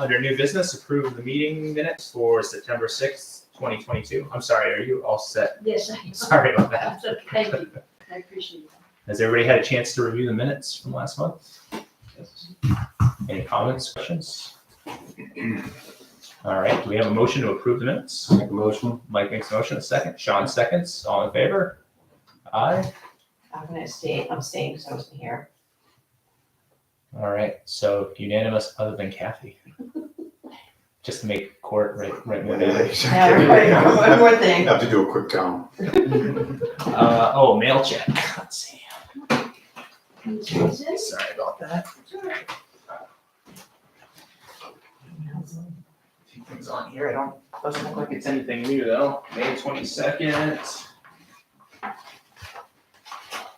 Under new business, approve the meeting minutes for September 6th, 2022. I'm sorry, are you all set? Yes, I am. Sorry about that. That's okay. Thank you. I appreciate it. Has everybody had a chance to review the minutes from last month? Yes. Any comments, questions? All right, do we have a motion to approve the minutes? Make a motion. Mike makes a motion, a second. Sean seconds. All in favor? Aye. I'm gonna abstain because I wasn't here. All right, so unanimous other than Kathy. Just to make court right more than Yeah, one more thing. Have to do a quick count. Mail check. Let's see. Congratulations. Sorry about that. A few things on here. Doesn't look like it's anything new though. May 22nd.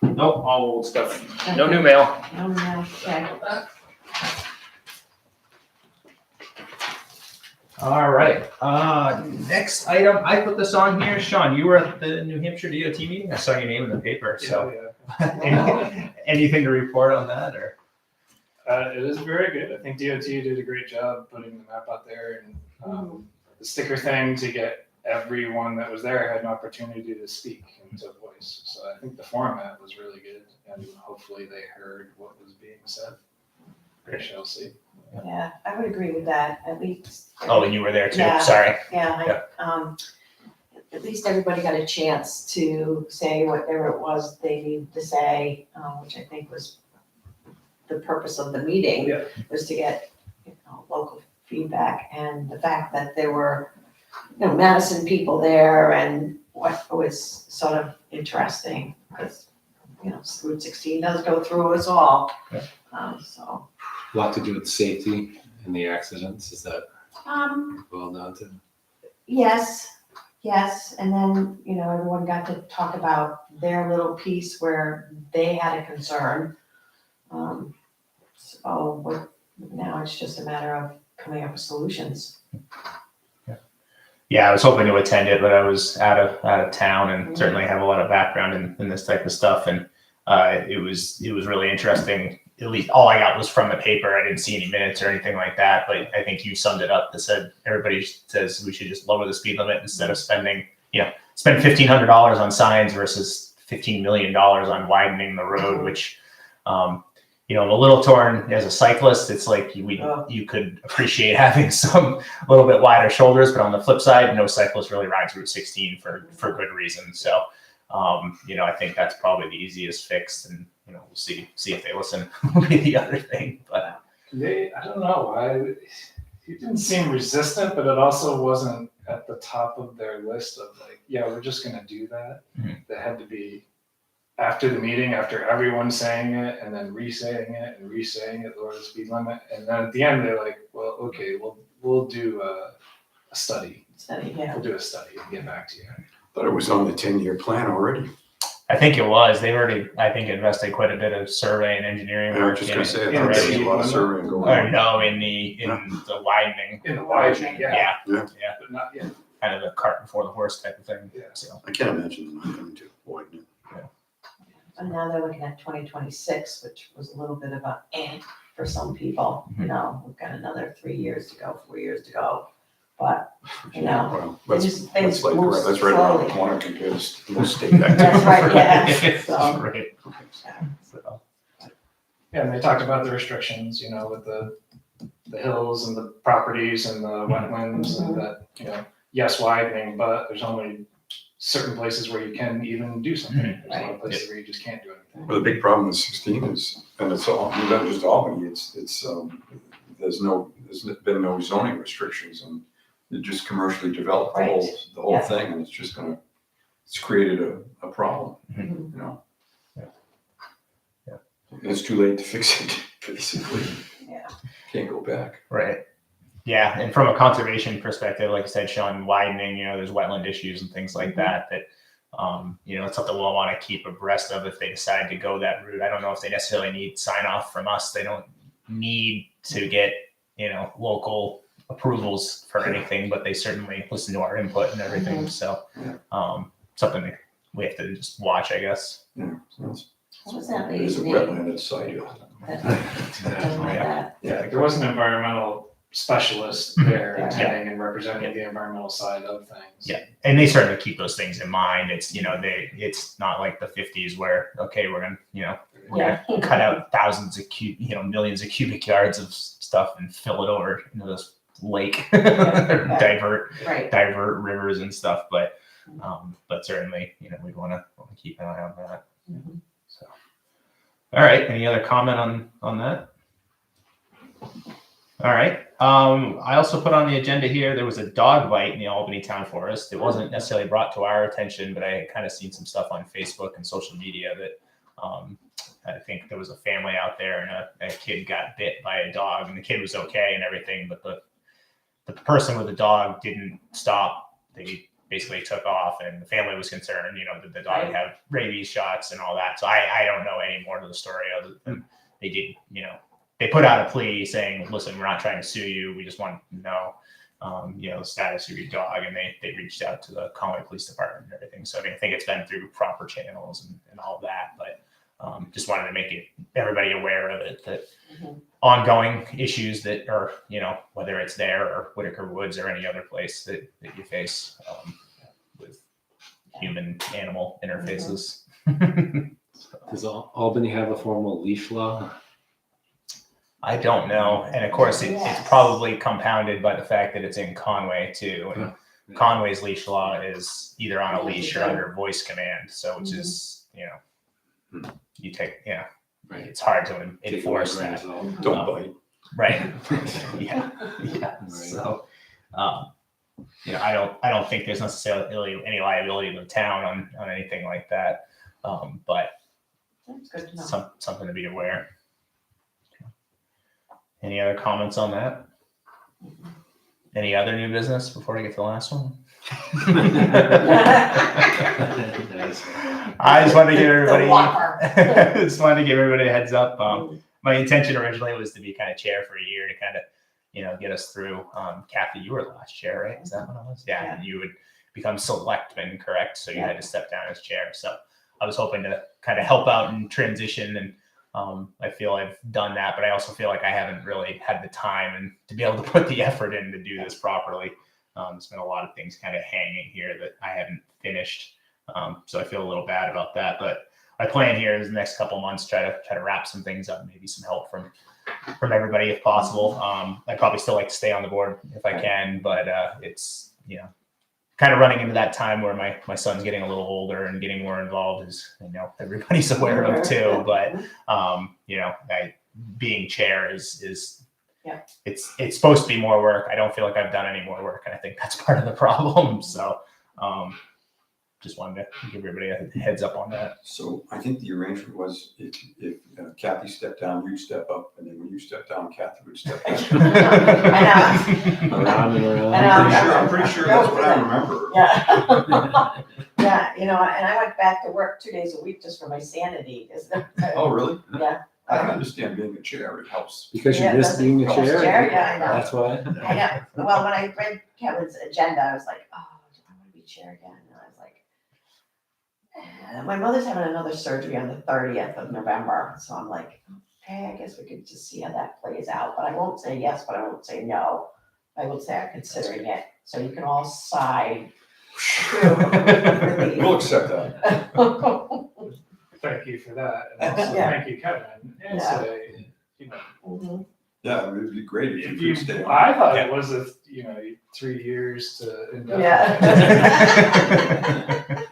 Nope, all old stuff. No new mail. No, okay. All right. Next item, I put this on here. Sean, you were at the New Hampshire DOT meeting. I saw your name in the paper. So, anything to report on that, or? It is very good. I think DOT did a great job putting the map out there and the sticker thing to get everyone that was there had an opportunity to speak and to voice. So I think the format was really good and hopefully they heard what was being said. We shall see. Yeah, I would agree with that, at least. Oh, and you were there too. Yeah. Sorry. Yeah, at least everybody got a chance to say whatever it was they needed to say, which I think was the purpose of the meeting, Yeah. was to get, local feedback, and the fact that there were, Madison people there, and what was sort of interesting, because, Route 16 does go through us all. Yeah. So, A lot to do with safety and the accidents. Is that well done to? yes, and then, everyone got to talk about their little piece where they had a concern. Now it's just a matter of coming up with solutions. Yeah, I was hoping to attend it, but I was out of town, and certainly have a lot of background in this type of stuff. And it was really interesting. At least all I got was from the paper. I didn't see any minutes or anything like that. But I think you summed it up. That said, everybody says we should just lower the speed limit instead of spend $1,500 on signs versus $15 million on widening the road, which. I'm a little torn as a cyclist. It's like you could appreciate having some a little bit wider shoulders, but on the flip side, no cyclist really rides Route 16 for good reason. So, I think that's probably the easiest fix, and we'll see if they listen. Will be the other thing, but I don't know. It didn't seem resistant, but it also wasn't at the top of their list of we're just going to do that. Mm-hmm. They had to be after the meeting, after everyone saying it and then re-saying it and re-saying it, lower the speed limit. And then at the end, they're like, well, okay, we'll do a study. Yeah. We'll do a study and get back to you. Thought it was on the 10-year plan already. I think it was. They've already, I think, invested quite a bit of survey and engineering I work. was just going to say, I Yeah, thought there was a right. lot of surveying going Or on. no, in the widening. In the widening, yeah. Yeah, But not yet. kind of the cart before the horse type of thing. Yeah. So. I can't imagine them not going to widen it. And now they're looking at 2026, which was a little bit of a for some people. Mhm. We've got another 3 years to go, 4 years to go. But, Well, they let's just move move right around the slowly. corner compared to most state activity. That's right, yeah. So, Right. yeah. So, Yeah, and they talked about the restrictions, with the hills and the properties and the wetlands and that, yes, widening, but there's only certain places where you can even do something. There's a lot of places where you just can't do anything. Well, the big problem with 16 is, and it's all, not just Albany, it's there's been no zoning restrictions, and it just commercially developed the whole Yeah. thing, and it's created a problem, Mhm. Yeah. It's too late to fix it, basically. Yeah. Can't go back. right. Yeah, and from a conservation perspective, like I said, Sean, widening, there's wetland issues and things like that, it's something we'll want to keep abreast of if they decide to go that route. I don't know if they necessarily need sign off from us. They don't need to get, local approvals for anything, but they certainly listen to our input and everything. So, something that we have to just watch, I guess. Yeah, so What was that there's lady's a name? wetland at site. That doesn't like that. Yeah, there was an environmental specialist Mhm. there Yeah. attending and representing the environmental side of things. Yeah, and they certainly keep those things in mind. It's it's not like the 50s where okay, we're gonna cut out thousands of millions of cubic yards of stuff and fill it over into this lake, divert rivers and stuff. But certainly we'd want to keep an eye on that. Mhm. So, all right. Any other comment on that? All right. I also put on the agenda here, there was a dog bite in the Albany Town Forest. It wasn't necessarily brought to our attention, but I had kind of seen some stuff on Facebook and social media that I think there was a family out there and a kid got bit by a dog, and the kid was okay and everything, but the person with the dog didn't stop. They basically took off, and the family was concerned, did the dog have rabies shots and all that. So I don't know any more to the story other than they did, they put out a plea saying, listen, we're not trying to sue you. We just want to know, the status of your dog. And they reached out to the Conway Police Department and everything. So I think it's been through proper channels and all of that. But just wanted to make everybody aware of it, that ongoing issues that are, whether it's there or Whitaker Woods or any other place that you face with human-animal interfaces. Does Albany have a formal leash law? I don't know. And of course, it's probably compounded by the fact that it's in Conway too. And Conway's leash law is either on a leash or under voice command. So, which is, you take, Right. it's hard to Take enforce away that. grains off. Don't bite. Right. Yeah. Right. So, I don't think there's necessarily any liability to the town on anything like that. But That's good to know. something to be aware. Any other comments on that? Any other new business before I get to the last one? Nice. I just wanted to give everybody. The whopper. Just wanted to give everybody a heads up. My intention originally was to be kind of chair for a year to kind of, get us through. Kathy, you were the last chair, right? Is that what it was? Yeah. And you would become selectman, correct? So you had to step down as chair. So I was hoping to kind of help out and transition, and I feel I've done that, but I also feel like I haven't really had the time and to be able to put the effort in to do this properly. There's been a lot of things kind of hanging here that I haven't finished. So I feel a little bad about that, but my plan here is the next couple of months, try to wrap some things up, maybe some help from everybody if possible. I'd probably still like to stay on the board if I can, but it's, kind of running into that time where my son's getting a little older and getting more involved, as everybody's aware of too. But being chair is it's supposed to be more work. I don't feel like I've done any more work, and I think that's part of the problem. So just wanted to give everybody a heads up on that. So I think the arrangement was if Kathy stepped down, you'd step up, and then when you step down, Kathy would step back. Around and around. I'm pretty sure that's what I remember. Yeah. Yeah, and I went back to work 2 days a week just for my sanity. Oh, really? Yeah. I can understand being a chair, it helps. Because you Yeah, missed being the that's- chair? yeah, I know. That's why? I know. Well, when I read Kevin's agenda, I was like, oh, do I want to be chair again? And I was like, my mother's having another surgery on the 30th of November. So I'm like, okay, I guess we could just see how that plays out. But I won't say yes, but I won't say no. I will say I'm considering it. So you can all sigh. We'll accept that. Thank you for that. And also thank you, Kevin. And say, Mhm. Yeah, it would be great if if you you, could stay on. I thought it was 3 years to indefinitely. Yeah.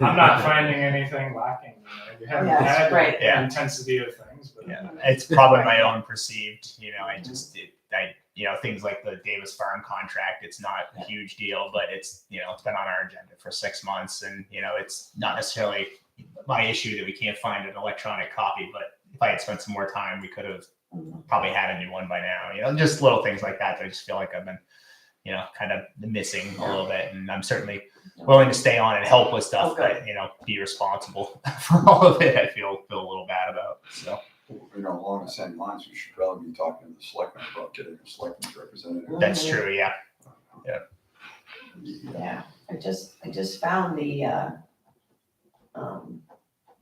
I'm not finding anything lacking. We haven't Yeah, had right. the intensity of things, but It's probably my own perceived. Things like the Davis Farm contract. It's not a huge deal, but it's it's been on our agenda for 6 months, and it's not necessarily my issue that we can't find an electronic copy. But if I had spent some more time, we could have probably had a new one by now. Just little things like that. I just feel like I've been, kind of missing a little bit, and I'm certainly willing to stay on and help with stuff, but be responsible for all of it. I feel a little bad about. So. Along the same lines, we should probably be talking to the selectmen about getting a selectmen's representative. That's true. Yeah. Yeah, I just found the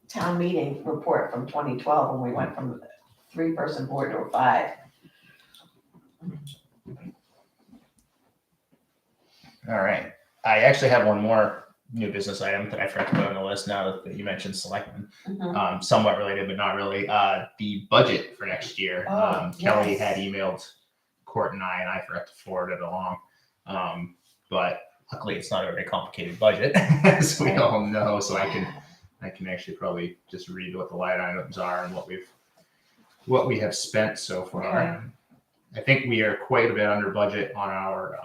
town meeting report from 2012 when we went from a 3-person board to a 5. All right. I actually have one more new business item that I forgot to put on the list now that you mentioned selectmen. Mhm. Somewhat related, but not really. The budget for next year. Oh, Kelly yes. had emailed Court and I forgot to forward it along. But luckily it's not a very complicated budget, as we all know. So I can actually probably just read what the line items are and what we have spent so far. Okay. I think we are quite a bit under budget on our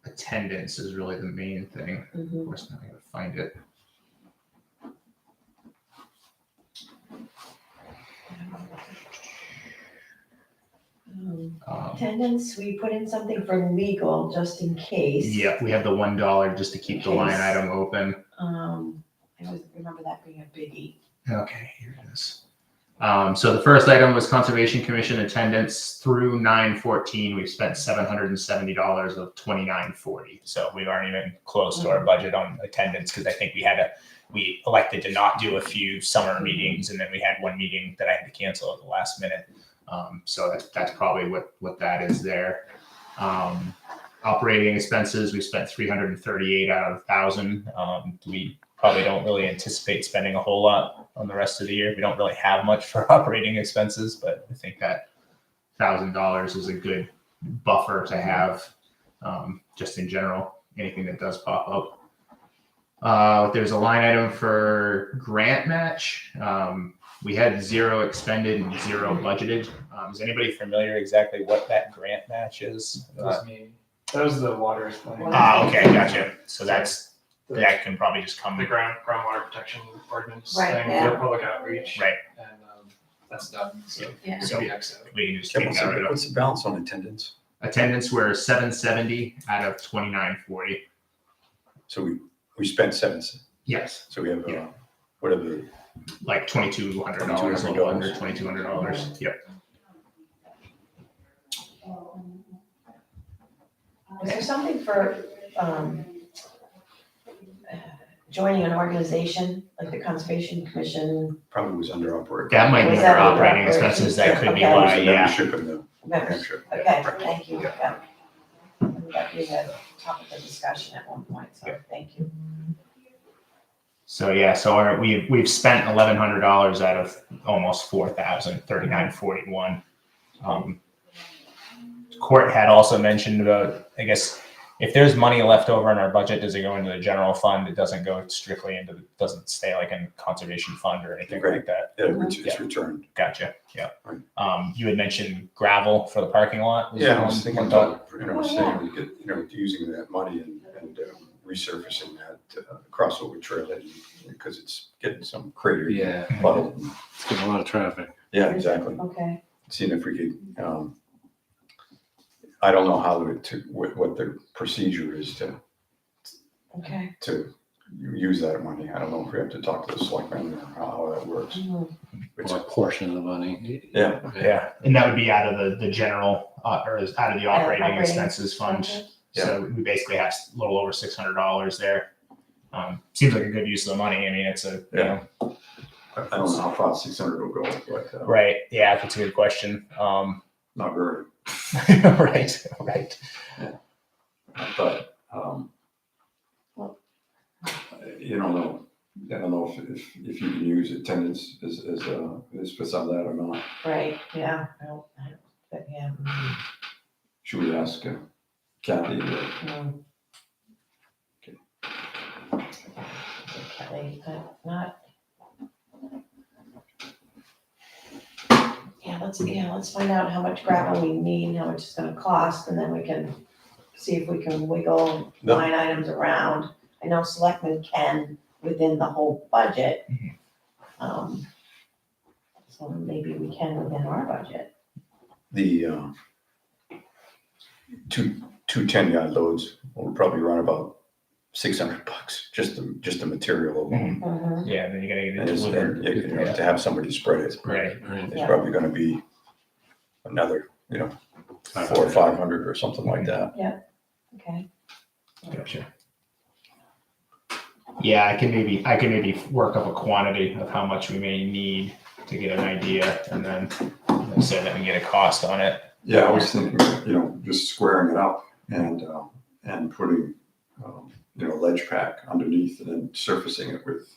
attendance is really the main thing. Of Mhm. course, now I gotta find it. Attendance, we put in something for legal just in case. Yeah, we have the $1 just to keep the line Case. item open. I always remember that being a biggie. Okay, here it is. So the first item was Conservation Commission attendance through 9/14. We've spent $770 of $29.40. So we aren't even close to our budget on attendance because I think we elected to not do a few summer meetings, and then we had one meeting that I had to cancel at the last minute. So that's probably what that is there. Operating expenses, we spent 338 out of 1,000. We probably don't really anticipate spending a whole lot on the rest of the year. We don't really have much for operating expenses, but I think that $1,000 is a good buffer to have, just in general, anything that does pop up. There's a line item for grant match. We had 0 expended and 0 budgeted. Is anybody familiar exactly what that grant match is? That was me. That was the water thing. Okay, gotcha. So that can probably just come. The groundwater protection ordinance Right, thing yeah. for public outreach. Right. And that's done. So Yeah. so we X out. We can just Kevin, take that rid of. what's the balance on attendance? Attendance were 770 out of 2940. So we spent seven, Yes, so we have, Yeah. whatever, like $2,200, a little under $2,200. Yep. Was there something for, joining an organization, like the Conservation Commission probably was under operating. That might be Was under that under operating operations? expenses. That could be Okay. why. Yeah. Membership in the members? membership. Okay, thank you. Yeah. That being a topic of discussion at one point, so Yeah. thank you. So yeah, so we've spent $1,100 out of almost 4,000, 3941. Court had also mentioned about, I guess, if there's money left over in our budget, does it go into the general fund? It doesn't go strictly doesn't stay like in conservation fund or anything Right. like that. It's returned. Gotcha. Yeah. Right. You had mentioned gravel for the parking lot. Yeah, I was thinking one thought. about, saying, we could, using that money and resurfacing that crossover trail, because it's getting some crater Yeah, puddle. it's getting a lot of traffic. Yeah, exactly. Okay, Seeing if we could, I don't know how what the procedure is okay. to use that money. I don't know if we have to talk to the selectmen or how that works. Mhm. It's, Or a portion of the money. yeah, Yeah, and that would be out of the general or out of the operating Operating expenses fund. Okay. So we basically have a little over $600 there. Seems like a good use of the money. I mean, it's a Yeah. I don't know how far 600 will go, but right. Yeah, that's a good question. not very. Right. But you don't know. I don't know if you can use attendance as for some of that or not. Right, yeah, but yeah. Should we ask Kathy? Kelly, not. Let's find out how much gravel we need, how much it's gonna cost, and then we can see if we can wiggle No. line items around. I know selectmen can within the whole budget. Mhm. So maybe we can within our budget. The two 10-yard loads will probably run about $600, just the material alone. Mhm. Yeah, then you gotta get And it it's- delivered. and, to have somebody spread it, Right. Right. it's Yeah. probably going to be another, 400 or 500 or something like that. Okay, Gotcha. Yeah, I can maybe work up a quantity of how much we may need to get an idea, and then like I said, then we get a cost on it. Yeah, I was thinking, just squaring it up and putting, ledge pack underneath and then surfacing it with,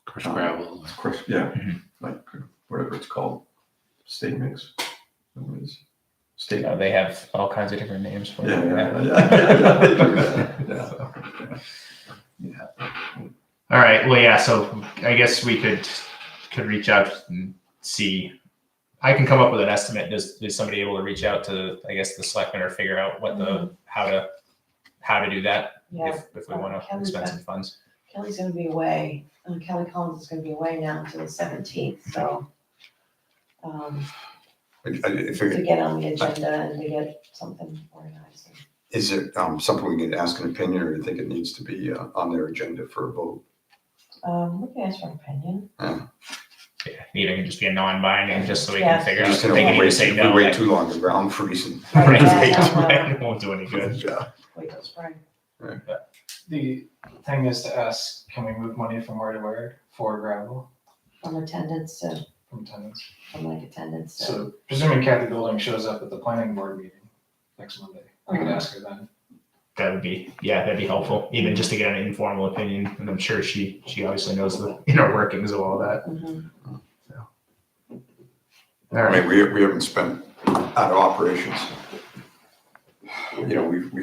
Crushed gravel. yeah, Mhm. like whatever it's called, state mix. What is state? They have all kinds of different names for Yeah, it. yeah. They do that, yeah. All right. Well, yeah. So I guess we could reach out and see. I can come up with an estimate. Is somebody able to reach out to, I guess, the selectmen or figure out what how to do that Yeah. if we want to Kelly's spend got- some funds. Kelly's gonna be away, Kelly Collins is gonna be away now until the 17th, so. If To it, get on the agenda and to get something organized. is it something we can ask an opinion, or do you think it needs to be on their agenda for a vote? We can ask for an opinion. Yeah, even just be a non-binding, just so we Yeah. can figure out. Just If they need to wait, say if no, we wait like, too long, the ground freezing. right, Yeah, right, it won't do any good. Yeah. Wait till spring. The thing is to ask, can we move money from where to where for gravel From attendance to, from attendance? from like attendance to. So presuming Kathy Golding shows up at the planning board meeting next Monday, I can ask her then. That'd be helpful, even just to get an informal opinion. And I'm sure she obviously knows the inner workings of all that. Mhm. All I right. mean, we haven't spent out of operations. We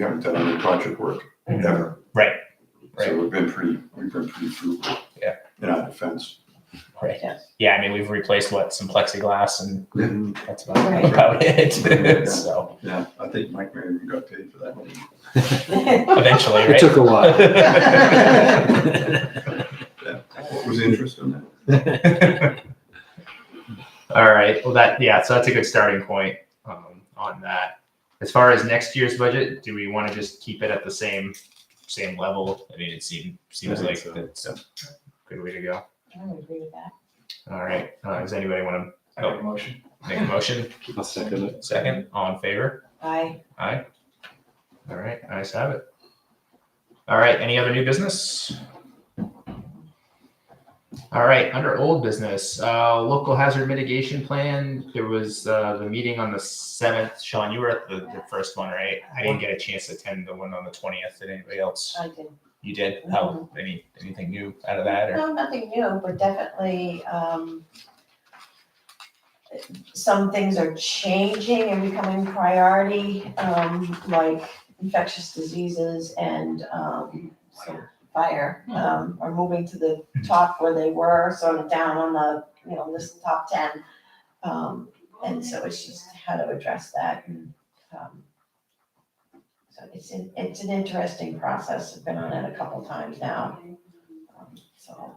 haven't done any project work ever. Right. So we've been pretty frugal. Yeah. In our defense. Right. Yes. Yeah, I mean, we've replaced some plexiglass, and Yeah. that's about, Right. about it. Yeah. So Yeah, I think Mike may even got paid for that. eventually, It right? took a while. What was the interest in that? All right. Well, so that's a good starting point on that. As far as next year's budget, do we want to just keep it at the same level? I mean, it seems I think like so. that's a good way to go. I would agree with that. All right. Does anybody want I make a motion. to make a motion? I'll second it. Second. All in favor? I, Aye. All right. Ayes have it. All right. Any other new business? All right. Under old business, local hazard mitigation plan. There was the meeting on the 7th. Sean, you were at the first one, right? I didn't get a chance to attend the one on the 20th. Did anybody else? I did. You did? How? Anything new out of that? Or? No, nothing new, but definitely, some things are changing and becoming priority, like infectious diseases and, so fire, are moving to the top where they were, sort of down on the, list of top 10. And so it's just how to address that and, so it's an interesting process. I've been on it a couple times now. So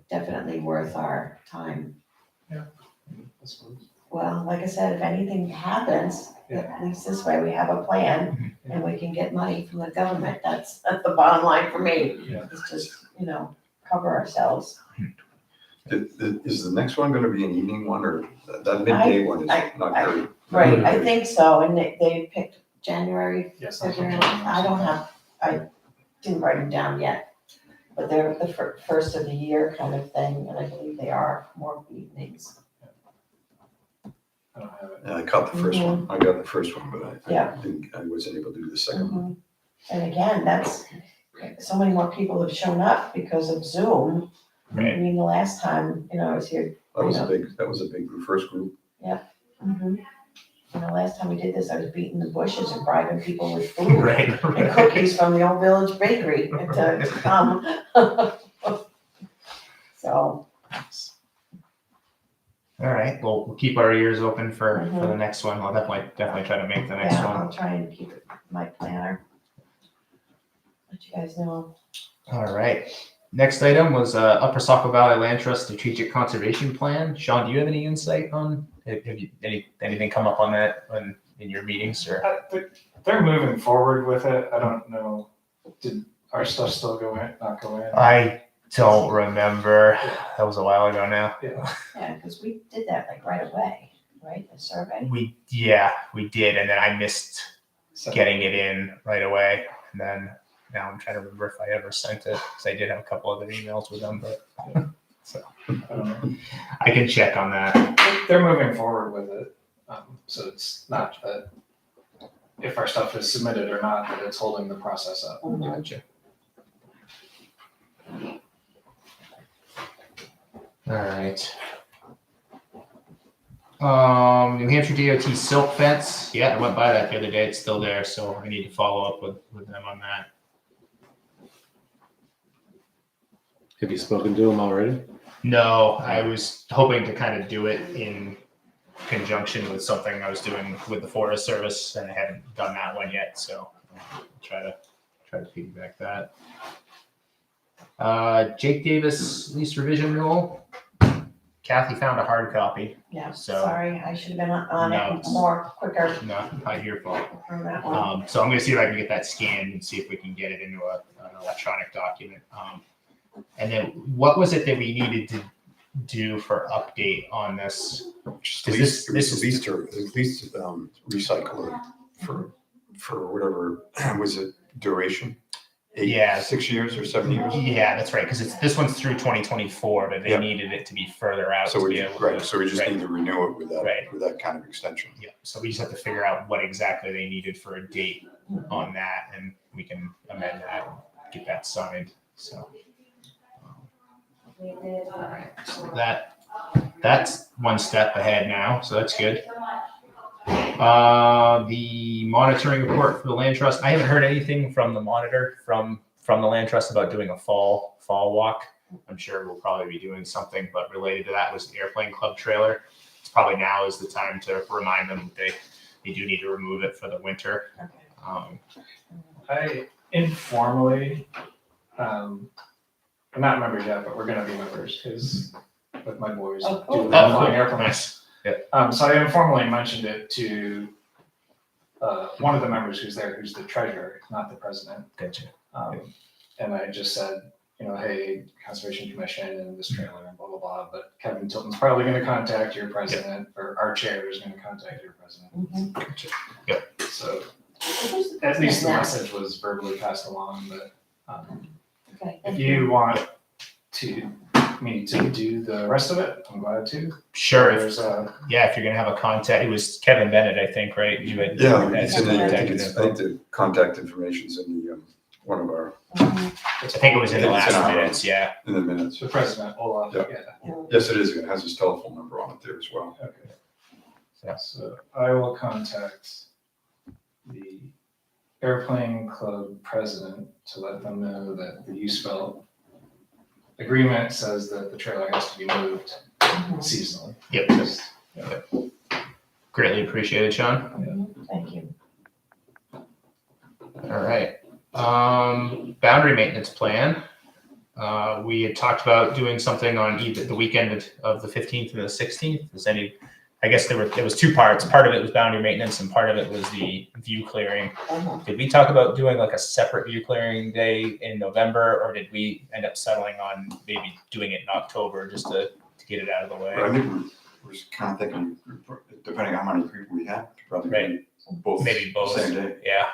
definitely worth our time. I suppose. Well, like I said, if anything happens, at least this way we have a plan and we can get money from the government. That's the bottom line for me. Yeah. It's just, cover ourselves. Is the next one gonna be an evening one, or that midday one is not very? Right, I think so. And they picked January, Yes. that's February. what I didn't write them down yet. But they're the first of the year kind of thing, and I believe they are more evenings. I don't have it. Yeah, I caught the first one. I got the first one, but Yeah. I wasn't able to do the second one. And again, that's, so many more people have shown up because of Zoom. I Right. mean, the last time, I was here, That was a big first group. last time we did this, I was beating the bushes and bribing people with food Right. and cookies from the old village bakery to come. So, All right. Well, we'll keep our ears open for Mhm. the next one. I'll definitely try to make the next yeah, one. I'll try and keep it in my planner. Let you guys know. All right. Next item was Upper Saco Valley Land Trust Strategic Conservation Plan. Sean, do you have any insight on? Have you anything come up on that in your meetings or? They're moving forward with it. I don't know. Did our stuff still go in, not go in? I don't remember. That was a while ago now. Yeah. Yeah, because we did that like right away, right, the survey? We did, and then I missed So- getting it in right away, and then now I'm trying to remember if I ever sent it because I did have a couple other emails with them, but I don't know. I can check on that. They're moving forward with it. So it's not that if our stuff is submitted or not, that it's holding the process up. Gotcha. All right. New Hampshire DOT silk fence. Yeah, I went by that the other day. It's still there, so I need to follow up with them on that. Have you spoken to him already? No, I was hoping to kind of do it in conjunction with something I was doing with the Forest Service, and I haven't done that one yet. So I'll try to piggyback that. Jake Davis lease revision rule. Kathy found a hard copy. Yeah, So- sorry, I should have been on No, it it's- more quicker Not your fault. from that one. So I'm going to see if I can get that scanned and see if we can get it into an electronic document. And then what was it that we needed to do for update on this? Just Is least, this- at least recycle it for whatever, was it duration? Yeah. 6 years or 7 years? Yeah, that's right. Because this one's through 2024, but they Yeah. needed it to be further out So to we, be able right, to. so we just right. need to renew it Right. with that kind of extension. Yeah, so we just have to figure out what exactly they needed for a date on that, and we can amend that, and get that signed. So. All right, so that's one step ahead now, so that's good. The monitoring report for the land trust. I haven't heard anything from the monitor from the land trust about doing a fall walk. I'm sure we'll probably be doing something, but related to that was the airplane club trailer. It's probably now is the time to remind them that they do need to remove it for the winter. I informally, I'm not members yet, but we're gonna be members because with my boys Oh, do cool. the flying cool. airplanes. Nice. So I informally mentioned it to one of the members who's there, who's the treasurer, not the president. Gotcha. And I just said, hey, Conservation Commission and this trailer and blah, blah, blah, but Kevin Tilton's probably gonna contact your president, or our chair is gonna contact your president. Mhm. Gotcha. So Who's the at least the president now? message was verbally passed along, but Okay, if thank you want me to do the rest of it, I'm glad to. Sure. If There's you're gonna have a contact, it was Kevin Bennett, I think, right? You had Yeah, had it's in the, I contact think info. the contact information's in the, one of our, Mhm. I think it was in the It's in last our- minutes. Yeah. in the minutes. the president, Olaf, Yeah. yeah. Yes, it is, it has his telephone number on it there as well. Okay. Yeah. So I will contact the airplane club president to let them know that the use belt agreement says that the trailer has to be moved seasonally. Yep. Greatly appreciated, Sean. Mhm. Thank you. All right. Boundary maintenance plan. We had talked about doing something on either the weekend of the 15th and the 16th. I guess there was two parts. Part of it was boundary maintenance and part of it was the view clearing. Mhm. Did we talk about doing like a separate view clearing day in November, or did we end up settling on maybe doing it in October just to get it out of the way? But I think we're kind of thinking, depending on how many people we have, probably Right. both. Maybe both. Same day. Yeah.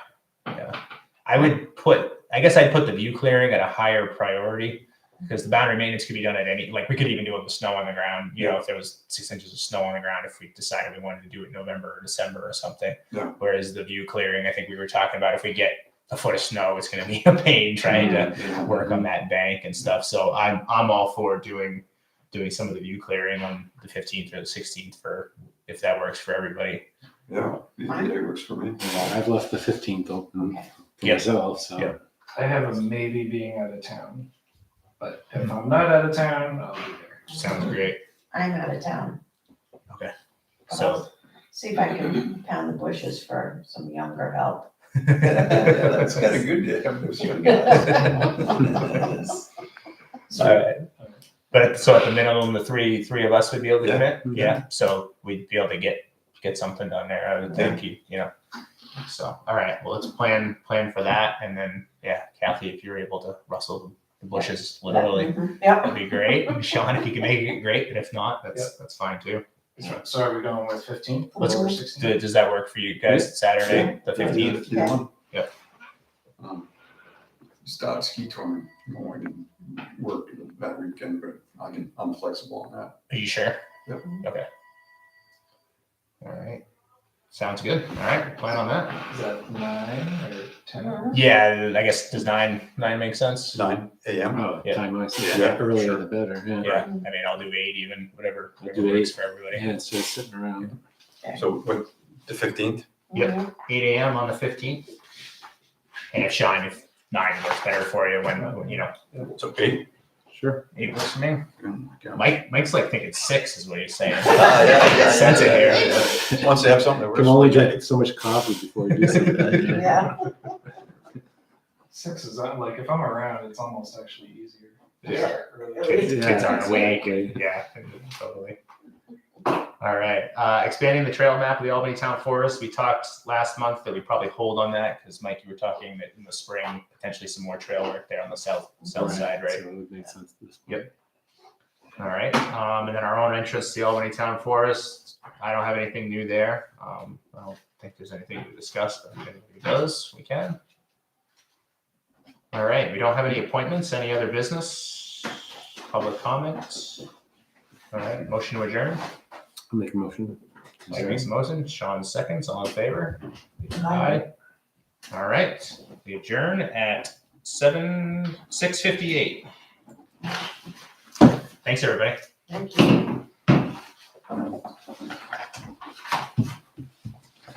I guess I'd put the view clearing at a higher priority because the boundary maintenance could be done at we could even do it with snow on the ground, if there was 6 inches of snow on the ground, if we decided we wanted to do it in November or December or something. Yeah. Whereas the view clearing, I think we were talking about if we get a foot of snow, it's going to be a pain trying to Yeah. work on that bank and stuff. So I'm all for doing some of the view clearing on the 15th or the 16th for if that works for everybody. Yeah, either day works for me. I've left the 15th open Okay. for Yeah. myself, so. Yeah. I have a maybe being out of town, but if I'm not out of town, I'll be there. Sounds great. I'm out of town. Okay. But So I'll see if I can pound the bushes for some younger help. That's kind of good to have those young guys. All right. But so at the minimum, the three of us would be able to Yeah. commit. Mhm. Yeah. So we'd be able to get something done there. I would think. So all right. Well, let's plan for that, and then Kathy, if you're able to rustle the bushes literally, Mhm. Yep. that'd be great. Sean, if you can make it, great. But if not, that's fine too. So are we going with 15th Let's or do- 16th? Does that work for you guys? Saturday, the 15th. Either one. Yep. Start ski touring going and work that weekend, but I'm flexible on that. Are you sure? Yep. Okay. All right. Sounds good. All right, plan on that. Is that 9 or 10? Yeah, I guess does nine make sense? 9 a.m. Oh, Yeah. time wise, Yeah, yeah, earlier sure. the better. Yeah. Yeah, I mean, I'll do 8 even, whatever I'll do works 8. for everybody. Yeah, it's just sitting around. So what, the 15th? Yep. 8 a.m. on the 15th. And if Sean, if 9 works better for you, when you know, So 8? Sure. 8 works for me. Oh my God. Mike's like thinking 6 is what he's saying. yeah, Sense it here. yeah. Once they have something that You works. can only like drink so much coffee before you do something. Yeah. 6 is like if I'm around, it's almost actually easier. to Yeah. start earlier. Kids aren't awake. Okay. Yeah, totally. All right. Expanding the trail map of the Albany Town Forest. We talked last month that we probably hold on that because Mike, you were talking that in the spring potentially some more trail work there on the south side, right? So it would make sense at this point. Yep. All right. And then our own interests, the Albany Town Forest. I don't have anything new there. I don't think there's anything to discuss, but if anybody does, we can. All right. We don't have any appointments. Any other business? Public comments? All right. Motion to adjourn. I'll make a motion. Mike makes a motion. Sean seconds. All in favor? Aye. All right. We adjourn at 6:58. Thanks, everybody. Thank you.